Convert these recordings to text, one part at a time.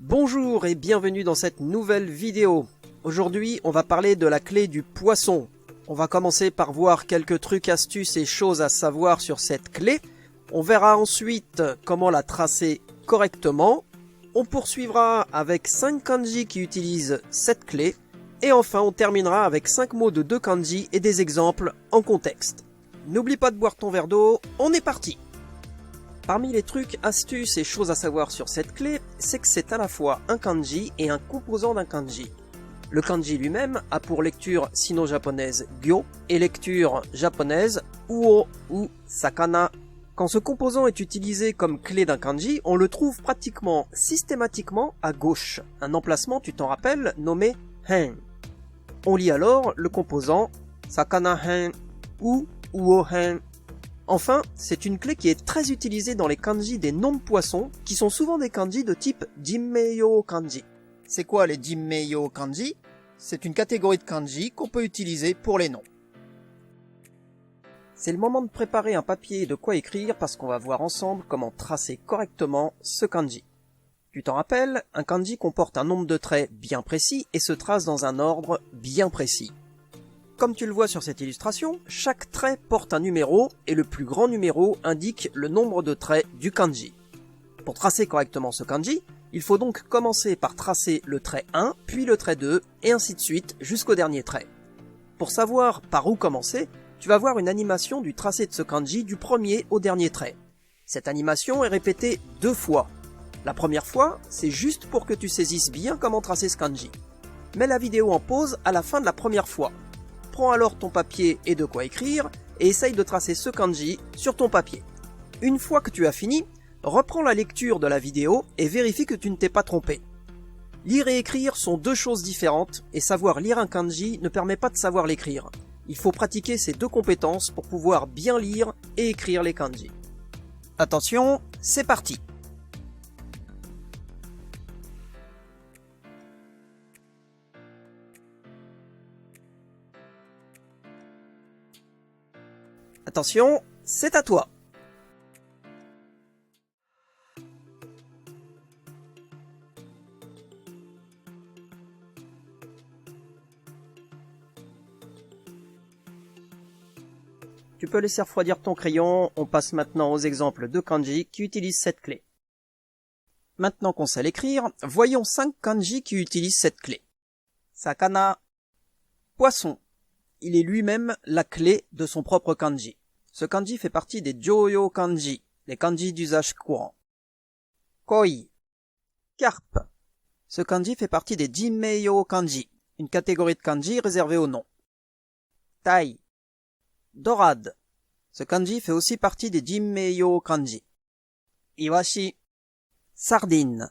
Bonjour et bienvenue dans cette nouvelle vidéo. Aujourd'hui, on va parler de la clé du poisson. On va commencer par voir quelques trucs, astuces et choses à savoir sur cette clé. On verra ensuite comment la tracer correctement. On poursuivra avec 5 kanji qui utilisent cette clé. Et enfin, on terminera avec 5 mots de 2 kanji et des exemples en contexte. N'oublie pas de boire ton verre d'eau, on est parti! Parmi les trucs, astuces et choses à savoir sur cette clé, c'est que c'est à la fois un kanji et un composant d'un kanji. Le kanji lui-même a pour lecture sino-japonaise gyo et lecture japonaise uo ou sakana. Quand ce composant est utilisé comme clé d'un kanji, on le trouve pratiquement systématiquement à gauche, un emplacement, tu t'en rappelles, nommé hen. On lit alors le composant sakana hen ou uo hen. Enfin, c'est une clé qui est très utilisée dans les kanji des noms de poissons, qui sont souvent des kanji de type Jinmeiyo kanji. C'est quoi les Jinmeiyo kanji? C'est une catégorie de kanji qu'on peut utiliser pour les noms. C'est le moment de préparer un papier et de quoi écrire parce qu'on va voir ensemble comment tracer correctement ce kanji. Tu t'en rappelles, un kanji comporte un nombre de traits bien précis et se trace dans un ordre bien précis. Comme tu le vois sur cette illustration, chaque trait porte un numéro et le plus grand numéro indique le nombre de traits du kanji. Pour tracer correctement ce kanji, il faut donc commencer par tracer le trait 1, puis le trait 2, et ainsi de suite jusqu'au dernier trait. Pour savoir par où commencer, tu vas voir une animation du tracé de ce kanji du premier au dernier trait. Cette animation est répétée 2 fois. La première fois, c'est juste pour que tu saisisses bien comment tracer ce kanji. Mets la vidéo en pause à la fin de la première fois. Prends alors ton papier et de quoi écrire et essaye de tracer ce kanji sur ton papier. Une fois que tu as fini, reprends la lecture de la vidéo et vérifie que tu ne t'es pas trompé. Lire et écrire sont 2 choses différentes et savoir lire un kanji ne permet pas de savoir l'écrire. Il faut pratiquer ces 2 compétences pour pouvoir bien lire et écrire les kanji. Attention, c'est parti! Attention, c'est à toi. Tu peux laisser refroidir ton crayon, on passe maintenant aux exemples de kanji qui utilisent cette clé. Maintenant qu'on sait l'écrire, voyons 5 kanji qui utilisent cette clé. Sakana, poisson. Il est lui-même la clé de son propre kanji. Ce kanji fait partie des Joyo kanji, les kanji d'usage courant. Koi, carpe. Ce kanji fait partie des Jinmeiyo kanji, une catégorie de kanji réservée au nom. Tai, dorade. Ce kanji fait aussi partie des Jinmeiyo kanji. Iwashi, sardine.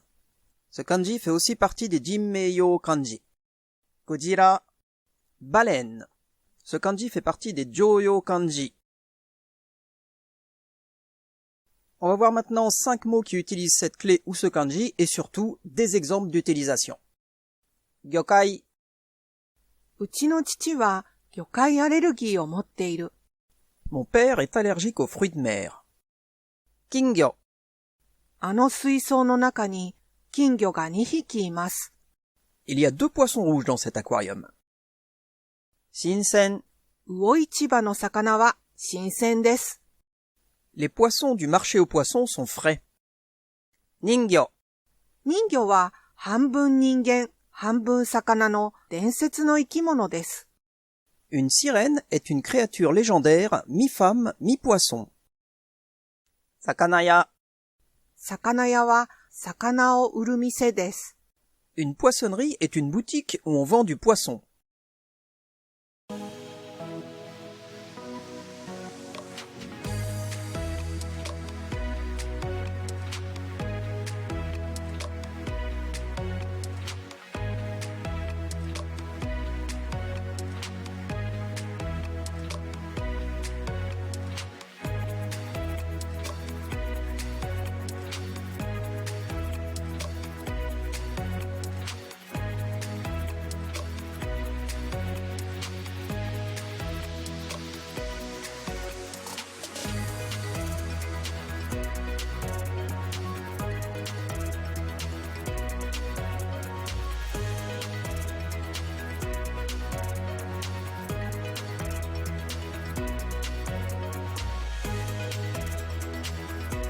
Ce kanji fait aussi partie des Jinmeiyo kanji. Kujira, baleine. Ce kanji fait partie des Joyo kanji. On va voir maintenant 5 mots qui utilisent cette clé ou ce kanji et surtout des exemples d'utilisation. Gyokai. うちの父は魚介アレルギーを持っている。 Mon père est allergique aux fruits de mer. Kingyo. あの水槽の中に金魚が2匹います。 Il y a 2 poissons rouges dans cet aquarium. Shinsen. 魚市場の魚は新鮮です。 Les poissons du marché aux poissons sont frais. Ningyo. 人魚は半分人間、半分魚の伝説の生き物です。 Une sirène est une créature légendaire, mi-femme, mi-poisson. Sakanaya. 魚屋は魚を売る店です。 Une poissonnerie est une boutique où on vend du poisson.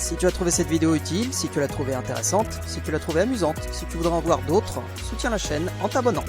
Si tu as trouvé cette vidéo utile, si tu l'as trouvée intéressante, si tu l'as trouvée amusante, si tu voudrais en voir d'autres, soutiens la chaîne en t'abonnant.